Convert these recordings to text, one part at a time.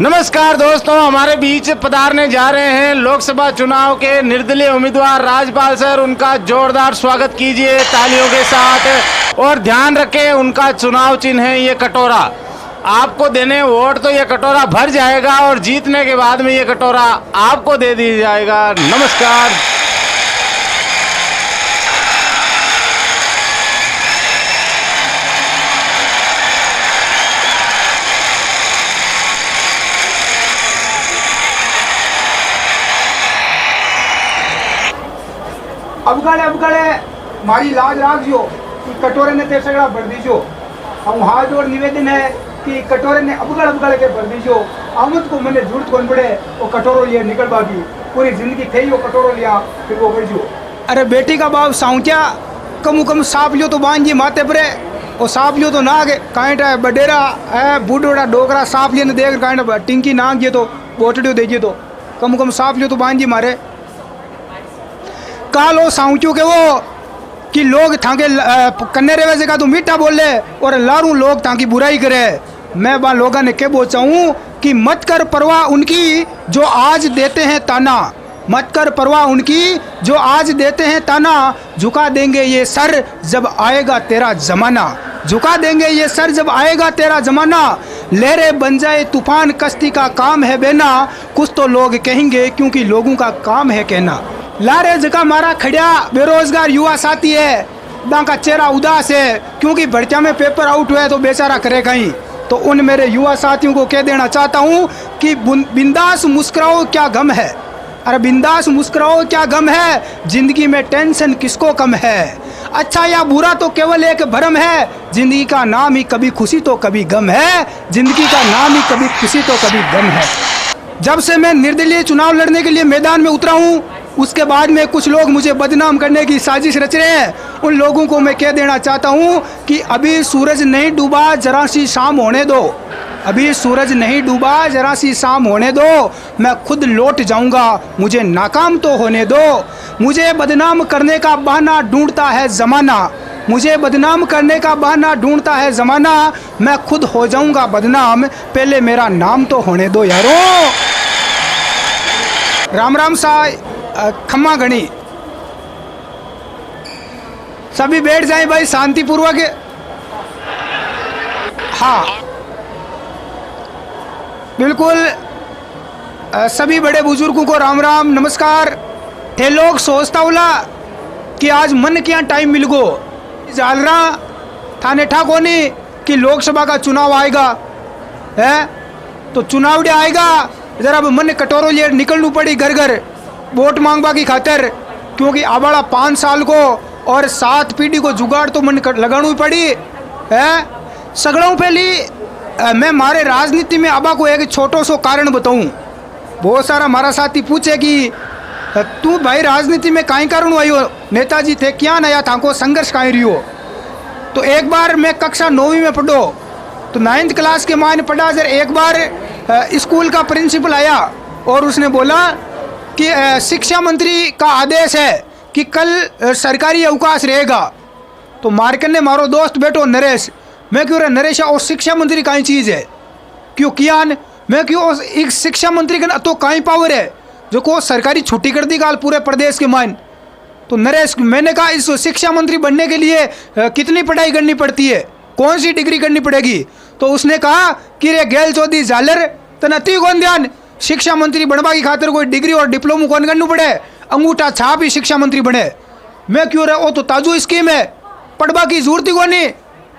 नमस्कार दोस्तों, हमारे बीच पधारने जा रहे हैं लोकसभा चुनाव के निर्दलीय उम्मीदवार राजपाल सर। उनका जोरदार स्वागत कीजिए तालियों के साथ। और ध्यान रखें, उनका चुनाव चिन्ह है ये कटोरा। आपको देने वोट तो ये कटोरा भर जाएगा और जीतने के बाद में ये कटोरा आपको दे दिया जाएगा। नमस्कार। अबगड़े मारी लाज राखजो कि कटोरे ने ते सगड़ा भर दीजो। हम हाथ जोड़ निवेदन है कि कटोरे ने अबगड़ के भर दीजो। आमद को मैंने जरूरत कौन पड़े वो कटोरो लिए निकल बागी। पूरी जिंदगी थे ही वो कटोरो लिया फिर वो बढ़जो। अरे बेटी का बाप साउंचा कम साफ लियो तो बांझी माथे परे और साफ लियो तो नाग कांटा बडेरा है बूढ़ोड़ा डोकरा साफ लियो देख कांटा टिंकी नाग ये तो बोटड़ियो देजिए तो कम साफ लियो तो बांझी मारे कालो साउचू के वो कि लोग थाके कन्ने रेवे जगह तो मीठा बोले और लारू लोग ताकि बुराई करे। मैं बा लोगों ने क्या बोचाऊं कि मत कर परवाह उनकी जो आज देते हैं ताना, मत कर परवाह उनकी जो आज देते हैं ताना। झुका देंगे ये सर जब आएगा तेरा जमाना, झुका देंगे ये सर जब आएगा तेरा जमाना। लहरें बन जाए तूफान कश्ती का काम है बेना, कुछ तो लोग कहेंगे क्योंकि लोगों का काम है कहना। लारे जगह मारा खड़िया बेरोजगार युवा साथी है, का चेहरा उदास है क्योंकि भर्तिया में पेपर आउट हुआ है तो बेचारा करे कहीं। तो उन मेरे युवा साथियों को कह देना चाहता हूँ कि बिंदास मुस्कुराओ क्या गम है। अरे बिंदास मुस्कुराओ क्या गम है, जिंदगी में टेंशन किसको कम है। अच्छा या बुरा तो केवल एक भ्रम है, जिंदगी का नाम ही कभी खुशी तो कभी गम है, जिंदगी का नाम ही कभी खुशी तो कभी गम है। जब से मैं निर्दलीय चुनाव लड़ने के लिए मैदान में उतरा हूँ उसके बाद में कुछ लोग मुझे बदनाम करने की साजिश रच रहे हैं। उन लोगों को मैं कह देना चाहता हूँ कि अभी सूरज नहीं डूबा, जरा सी शाम होने दो। अभी सूरज नहीं डूबा, जरा सी शाम होने दो। मैं खुद लौट जाऊंगा, मुझे नाकाम तो होने दो। मुझे बदनाम करने का बहाना ढूंढता है ज़माना, मुझे बदनाम करने का बहाना ढूंढता है ज़माना। मैं खुद हो जाऊंगा बदनाम, पहले मेरा नाम तो होने दो यारो। राम राम सा खम्मा गणी। सभी बैठ जाए भाई शांतिपूर्वक। हाँ बिल्कुल, सभी बड़े बुजुर्गों को राम राम नमस्कार। थे लोग सोचता उला कि आज मन क्या टाइम मिल गो जालरा थाने ठा कोनी कि लोकसभा का चुनाव आएगा है तो चुनाव डे आएगा जरा मन कटोरो लिए निकलनी पड़ी घर घर वोट मांगवा की खातिर, क्योंकि आबाड़ा 5 साल को और 7 पीढ़ी को जुगाड़ तो मन लगानी पड़ी है। सगड़ों पहली मैं मारे राजनीति में आबा को एक छोटो सो कारण बताऊं। बहुत सारा हमारा साथी पूछे कि तू भाई राजनीति में काई कारण आई हो, नेताजी थे क्या नया था को संघर्ष काई रही हो। तो एक बार मैं कक्षा 9वीं में पढ़ो तो 9th क्लास के मायने पढ़ा जर एक बार स्कूल का प्रिंसिपल आया और उसने बोला कि शिक्षा मंत्री का आदेश है कि कल सरकारी अवकाश रहेगा। तो मार्कन ने मारो दोस्त बैठो नरेश, मैं क्यों रे नरेश और शिक्षा मंत्री काई चीज़ है क्यों कियान, मैं क्यों एक शिक्षा मंत्री का तो काई पावर है जो को सरकारी छुट्टी कर दी गाल पूरे प्रदेश के मान। तो नरेश मैंने कहा इस शिक्षा मंत्री बनने के लिए कितनी पढ़ाई करनी पड़ती है, कौन सी डिग्री करनी पड़ेगी। तो उसने कहा कि रे गेल चौधरी जालर तनती कौन ध्यान, शिक्षा मंत्री बनवा की खातिर कोई डिग्री और डिप्लोमा कौन करना पड़े, अंगूठा छाप ही शिक्षा मंत्री बने। मैं क्यों रहा वो तो ताजू स्कीम है, पढ़वा की जरूरत ही कौन नहीं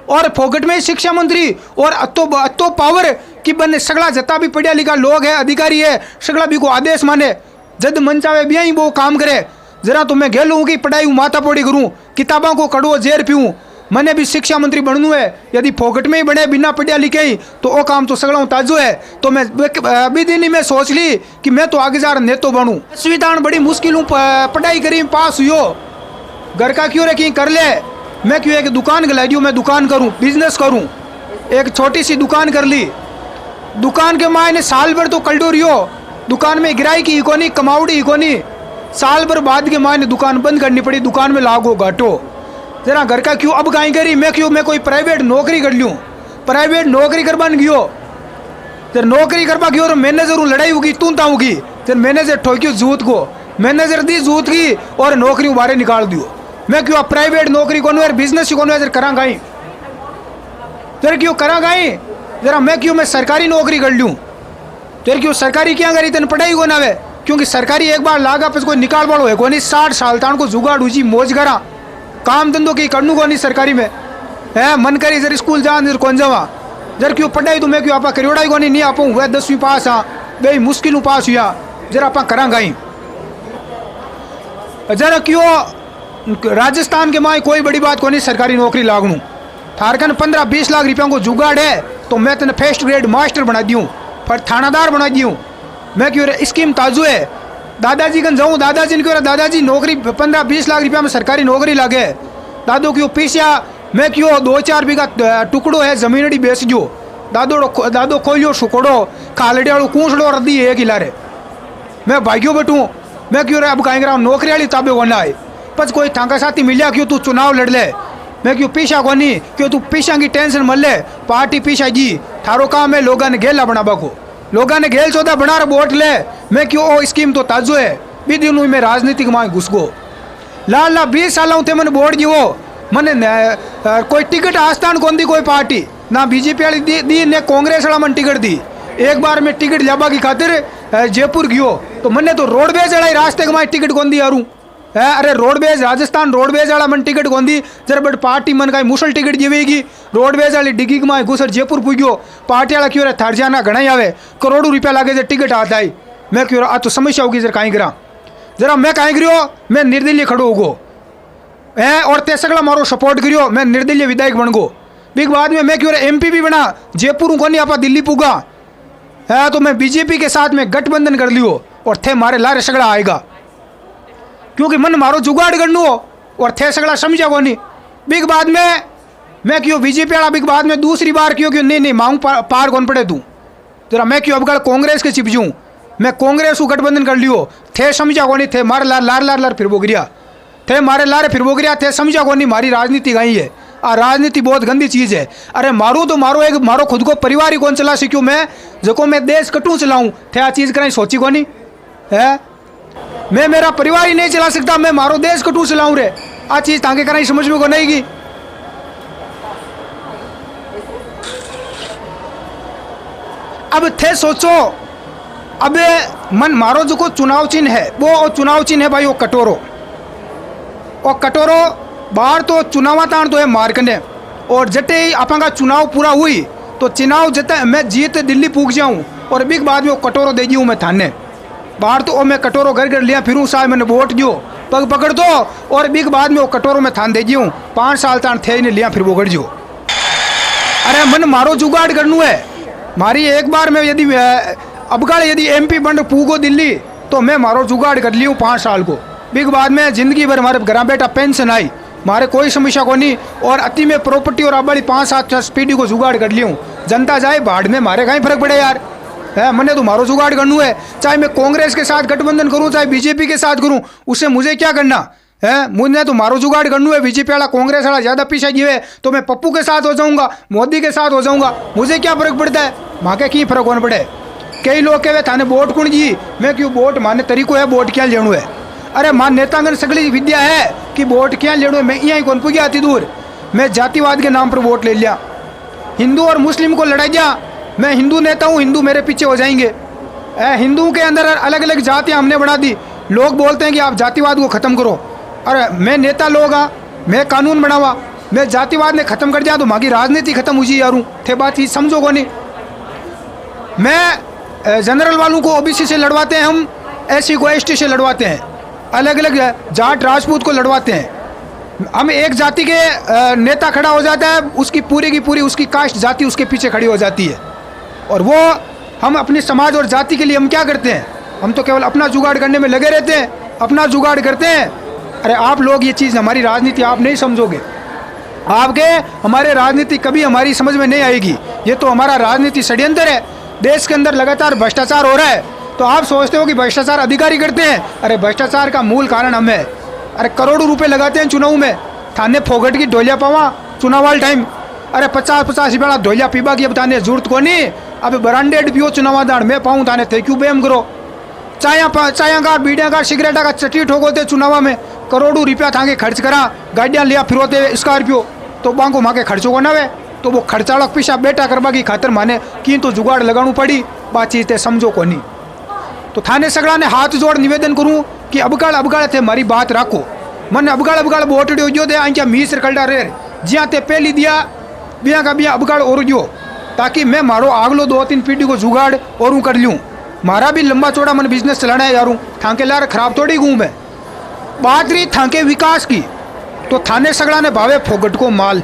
और फोकट में शिक्षा मंत्री और अतो पावर कि बने सगला जता भी पढ़िया लिखा लोग है अधिकारी है सगला भी को आदेश माने जद मन चाहे भी ही वो काम करे। जरा तो मैं गेलूँ की पढ़ाई माथा पोड़ी करूँ किताबों को कड़ो जेर पीऊँ, मैंने भी शिक्षा मंत्री बनू है। यदि फोकट में ही बने बिना पढ़िया लिखे ही तो वो काम तो सगड़ा ताजो है। तो मैं अभी दिन ही मैं सोच ली कि मैं तो आगे जा नेतो बनूँ। 10वीं तान बड़ी मुश्किलों पढ़ाई करी पास हुई, घर का क्यों रखी कर ले, मैं क्यों एक दुकान गला दूँ, मैं दुकान करूँ बिजनेस करूँ। एक छोटी सी दुकान कर ली, दुकान के मायने साल भर तो कलडो रही हो, दुकान में गिराई की इकोनी कमावड़ी इकोनी, साल भर बाद के मायने दुकान बंद करनी पड़ी, दुकान में लागो घाटो। जरा घर का क्यों अब काई करी, मैं क्यों मैं कोई प्राइवेट नौकरी कर लूँ, प्राइवेट नौकरी कर बन गयो तेरे नौकरी करवा की और मैनेजर लड़ाई होगी तू ताऊगी तेरे मैनेजर ठोक्यो जूत को मैनेजर दी जूत की और नौकरी बाहर निकाल दियो मैं क्यों प्राइवेट नौकरी को यार बिजनेस को यार करा गाई तेरे क्यों करा गाई जरा मैं क्यों मैं सरकारी नौकरी कर लूँ तेरे क्यों सरकारी क्या करी तेने पढ़ाई को ना वे क्योंकि सरकारी एक बार लागा पर कोई निकाल वालो है कोई नहीं 60 साल तान को जुगाड़ उची मौज करा काम धंधो की करनू को नहीं सरकारी में है मन करी इधर स्कूल जा इधर कौन जावा जर क्यों पढ़ाई तो मैं क्यों आपा करियोड़ा को नहीं आप हुआ 10वीं पास हाँ गई मुश्किल पास हुआ जरा आप करा गई जरा क्यों राजस्थान के माए कोई बड़ी बात को नहीं सरकारी नौकरी लागू थारकन 15-20 लाख रुपया को जुगाड़ है तो मैं तेने फर्स्ट ग्रेड मास्टर बना दूँ पर थानादार बना दूँ मैं क्यों स्कीम ताजू है दादाजी कन जाऊँ दादाजी ने क्यों दादाजी नौकरी 15-20 लाख रुपया में सरकारी नौकरी लागे दादो क्यों पीसिया मैं क्यों 2-4 बीघा टुकड़ो है जमीनड़ी बेच दो दादो खोलियो सुकोड़ो खालड़े वालू कूसड़ो रद्दी एक ही लारे मैं भाग्यो बैठूँ मैं क्यों अब कहीं रहा नौकरी वाली ताबे को ना आए बस कोई थाका साथी मिलिया क्यों तू चुनाव लड़ ले मैं क्यों पीछा को नहीं क्यों तू पीछा की टेंशन मल ले पार्टी पीछा जी थारो काम है लोगों ने घेला बनाबा को लोगों ने घेल चौदह बना वोट ले मैं क्यों ओ स्कीम तो ताजो है भी दिन में राजनीतिक माँ घुस गो लाल 20 साल थे मैंने वोट दियो मैंने कोई टिकट आस्थान कौन दी कोई पार्टी ना बीजेपी वाली दी ने कांग्रेस वाला मन टिकट दी एक बार मैं टिकट लेबा की खातिर जयपुर गयो तो मैंने तो रोडवेज वाला रास्ते के माए टिकट कौन दी यारू अरे रोडवेज राजस्थान रोडवेज वाला मन टिकट कौन दी जरा बट पार्टी मन का मुसल टिकट जीवेगी रोडवेज वाली डिग्गी माए घुसर जयपुर पुग्यो पार्टी वाला क्यों थर्ड जाना घना ही आवे करोड़ों रुपया लागे जर टिकट आता है मैं क्यों आ तो समस्या होगी जरा कहीं करा जरा मैं कहीं करियो मैं निर्दलीय खड़ो होगो है और ते सगला मारो सपोर्ट करियो मैं निर्दलीय विधायक बन गो बिग बाद में मैं क्यों MP भी बना जयपुर को नहीं आपा दिल्ली पुगा है तो मैं बीजेपी के साथ में गठबंधन कर लियो और थे मारे लारे सगड़ा आएगा क्योंकि मन मारो जुगाड़ करनू हो और थे सगड़ा समझा को नहीं बिग बाद में मैं क्यों बीजेपी वाला बिग बाद में दूसरी बार क्यों क्यों नहीं मांग पार कौन पड़े तू जरा मैं क्यों अब कांग्रेस के चिपजूँ मैं कांग्रेस को गठबंधन कर लियो थे समझा को नहीं थे मारे लार फिर वो गिरिया थे मारे लारे फिर वो गिरिया थे समझा को नहीं मारी राजनीति गई है आ राजनीति बहुत गंदी चीज़ है अरे मारू तो मारो एक मारो खुद को परिवार ही कौन चला सीखूँ मैं जो मैं देश कटू चलाऊँ थे आ चीज़ कराई सोची को नहीं है मैं मेरा परिवार ही नहीं चला सकता मैं मारो देश कटू चलाऊँ रे आ चीज़ ताके कराई समझ में को नहीं की अब थे सोचो अब मन मारो जो को चुनाव चिन्ह है वो चुनाव चिन्ह है भाई वो कटोरो और कटोरो बाहर तो चुनाव ताण तो है मारकने और जटे ही अपना चुनाव पूरा हुई तो चुनाव जते मैं जीत दिल्ली पूग जाऊँ और बिग बाद में वो कटोरो दे दूँ मैं थाने बाहर तो मैं कटोरो घर घर लिया फिरूँ साहब मैंने वोट दियो पग पकड़ दो और बिग बाद में वो कटोरो में थान दे दूँ 5 साल ताण थे नहीं लिया फिर वो गड़ जो अरे मन मारो जुगाड़ करनू है मारी एक बार में यदि अबगाड़ यदि MP बन पूगो दिल्ली तो मैं मारो जुगाड़ कर लियूँ 5 साल को बिग बाद में जिंदगी भर हमारे घर बेटा पेंशन आई मारे कोई समस्या को नहीं और अति में प्रॉपर्टी और अब 5-7 स्पीडी को जुगाड़ कर लियूँ जनता जाए बाढ़ में मारे कहीं फर्क पड़े यार है मैंने तो मारो जुगाड़ करनू है चाहे मैं कांग्रेस के साथ गठबंधन करूँ चाहे बीजेपी के साथ करूँ उससे मुझे क्या करना है मुझे तो मारो जुगाड़ करनू है बीजेपी वाला कांग्रेस वाला ज़्यादा पीछे गिवे तो मैं पप्पू के साथ हो जाऊँगा मोदी के साथ हो जाऊँगा मुझे क्या फर्क पड़ता है वहाँ के की फर्क होने पड़े कई लोग कहे थाने वोट कौन जी मैं क्यों वोट माने तरीको है वोट क्या लेनू है अरे मान नेतागण सगली विद्या है कि वोट क्या लेनू है मैं यहाँ कौन पुगी आती दूर मैं जातिवाद के नाम पर वोट ले लिया हिंदू और मुस्लिम को लड़ाई दिया मैं हिंदू नेता हूँ हिंदू मेरे पीछे हो जाएंगे हिंदू के अंदर अलग अलग जातियाँ हमने बना दी लोग बोलते हैं कि आप जातिवाद को ख़त्म करो अरे मैं नेता लोग मैं कानून बनावा मैं जातिवाद ने ख़त्म कर दिया तो माँ की राजनीति ख़त्म हुई यारूँ थे बात ही समझो को नहीं मैं जनरल वालों को OBC से लड़वाते हैं हम SC को ST से लड़वाते हैं अलग अलग जाट राजपूत को लड़वाते हैं हम एक जाति के नेता खड़ा हो जाता है उसकी पूरी की पूरी उसकी कास्ट जाति उसके पीछे खड़ी हो जाती है और वो हम अपने समाज और जाति के लिए हम क्या करते हैं हम तो केवल अपना जुगाड़ करने में लगे रहते हैं अपना जुगाड़ करते हैं अरे आप लोग ये चीज़ हमारी राजनीति आप नहीं समझोगे आपके हमारे राजनीति कभी हमारी समझ में नहीं आएगी ये तो हमारा राजनीति षड्यंत्र है देश के अंदर लगातार भ्रष्टाचार हो रहा है तो आप सोचते हो कि भ्रष्टाचार अधिकारी करते हैं अरे भ्रष्टाचार का मूल कारण हम है अरे करोड़ों रुपए लगाते हैं चुनाव में थाने फोगट की ढोलिया पावा चुनाव वाले टाइम अरे 50-50 रुपया ढोलिया पीबा की अब थाने जरूरत को नहीं अब ब्रांडेड पियो चुनावा दाण मैं पाऊँ थाने थे क्यों बेम करो चाया का बीड़िया का सिगरेटा का चटी ठोको थे चुनावा में करोड़ों रुपया थांगे खर्च करा गाड़ियाँ लिया फिरोते स्कॉर्पियो तो बांको माँ के खर्चों को नवे तो वो खर्चाड़ा पिछा बेटा करवा की खातर माने कि तो जुगाड़ लगाणु पड़ी बातचीत समझो को नहीं। तो थाने सगड़ा ने हाथ जोड़ निवेदन करूं कि अबगाड़ थे मारी बात राखो मन अबगाड़ वोट जो दे आंख्या मीस रखलडा रे ज्या ते पहली दिया बिया का बिया अबगाड़ और जो ताकि मैं मारो आगलो 2-3 पीढ़ी को जुगाड़ और कर लूँ। मारा भी लंबा चौड़ा मन बिजनेस चलाना है यारूँ थांके लार खराब थोड़ी गूँ मैं। बात रही थांके विकास की तो थाने सगड़ा ने भावे फोगट को माल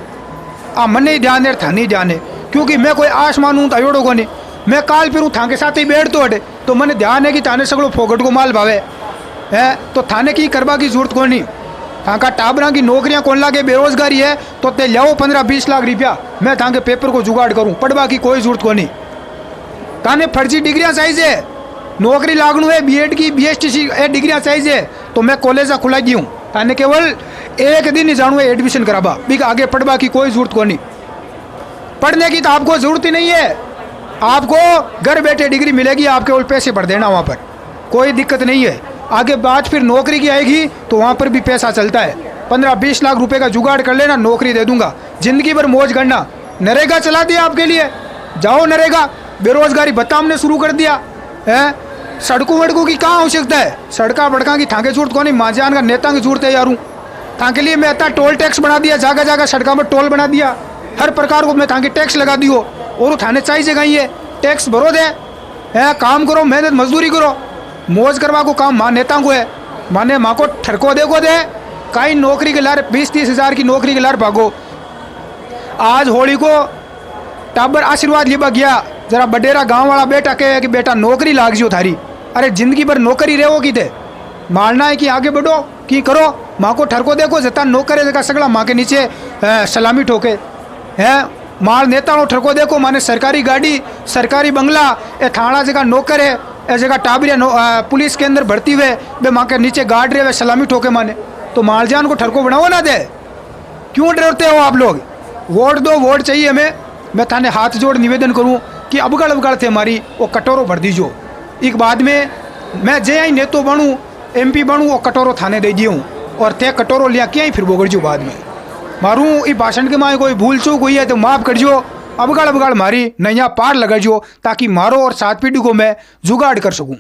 आ मन ही ध्यान था नहीं जाने क्योंकि मैं कोई आस मानूँ तो अयोड़ो को नहीं मैं काल फिरूँ थाने साथ ही बैठ तो हटे तो मैंने ध्यान है कि थाने सगड़ो फोगट को माल भावे है तो थाने की करवा की जरूरत को नहीं। थाका टाबरा की नौकरियां कौन लागे बेरोजगारी है तो ते लियाओ 15-20 लाख रुपया मैं थाके पेपर को जुगाड़ करूँ पढ़वा की कोई जरूरत को नहीं। थाने फर्जी डिग्रियाँ चाहिए नौकरी लागणू है बीएड की BSTC डिग्रियाँ चाहिए तो मैं कॉलेज खुला दी हूँ थाने केवल एक दिन ही जानू है एडमिशन कराबा भी आगे पढ़वा की कोई जरूरत को नहीं। पढ़ने की तो आपको जरूरत ही नहीं है आपको घर बैठे डिग्री मिलेगी आप केवल पैसे भर देना वहाँ पर कोई दिक्कत नहीं है। आगे बात फिर नौकरी की आएगी तो वहाँ पर भी पैसा चलता है 15-20 लाख रुपए का जुगाड़ कर लेना नौकरी दे दूंगा जिंदगी भर मौज करना। नरेगा चला दिया आपके लिए जाओ नरेगा बेरोजगारी भत्ता हमने शुरू कर दिया है। सड़कों वड़कों की कहाँ आवश्यकता है सड़का बड़का की थाके जरूरत को नहीं माजान का नेता की जरूरत है यारूँ थाके लिए मैं इतना टोल टैक्स बना दिया जगह जगह सड़का में टोल बना दिया हर प्रकार को मैं थाके टैक्स लगा दियो और थाने चाहिए गई टैक्स भरो दे है काम करो मेहनत मजदूरी करो मौज करवा को काम माँ नेता को है माने माँ को ठरको देखो दे कई नौकरी के लार 20-30 हज़ार की नौकरी के लार भागो। आज होली को टाबर आशीर्वाद लिबा गया जरा बडेरा गांव वाला बेटा कहे कि बेटा नौकरी लाग जियो थारी अरे जिंदगी भर नौकरी रहो की थे मारना है कि आगे बढ़ो कि करो माँ को ठरको देखो जता नौकर है जगह सगड़ा माँ के नीचे सलामी ठोके है माल नेता ठरको देखो माने सरकारी गाड़ी सरकारी बंगला ए थाना जगह नौकर है ए जगह टाबरिया पुलिस के अंदर भर्ती हुए बे माँ के नीचे गार्ड रहे सलामी ठोके माने तो मालजान को ठरको बनाओ ना दे क्यों डरते हो आप लोग। वोट दो वोट चाहिए हमें मैं थाने हाथ जोड़ निवेदन करूं कि अबगाड़ थे हमारी वो कटोरो भर दीजो एक बाद में मैं जे आई नेतो बनूँ MP बनूँ वो कटोरो थाने दे दियूँ और थे कटोरो लिया क्या ही फिर बोगड़ जो बाद में मारूँ इस भाषण के माए कोई भूल चूक हुई है तो माफ़ कर जो अबगाड़ मारी नैया पार लगा जो ताकि मारो और 7 पीढ़ी को मैं जुगाड़ कर सकूँ।